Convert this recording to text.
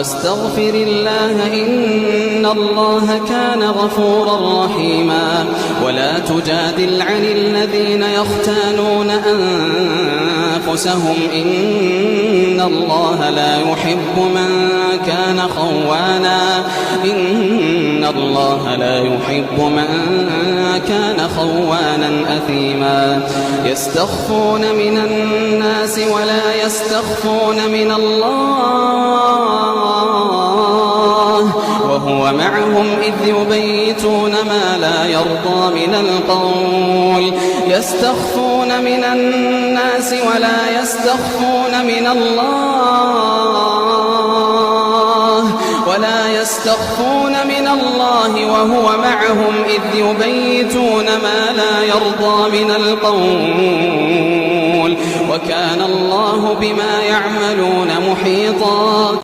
واستغفر الله إن الله كان غفورا رحيما ولا تجادل عن الذين يختانون أنفسهم إن الله لا يحب من كان خوانا أثيما يستخفون من الناس ولا يستخفون من الله وهو معهم إذ يبيتون ما لا يرضى من القول يستخفون من الناس ولا يستخفون من الله وهو معهم إذ يبيتون ما لا يرضى من القول وكان الله بما يعملون محيطا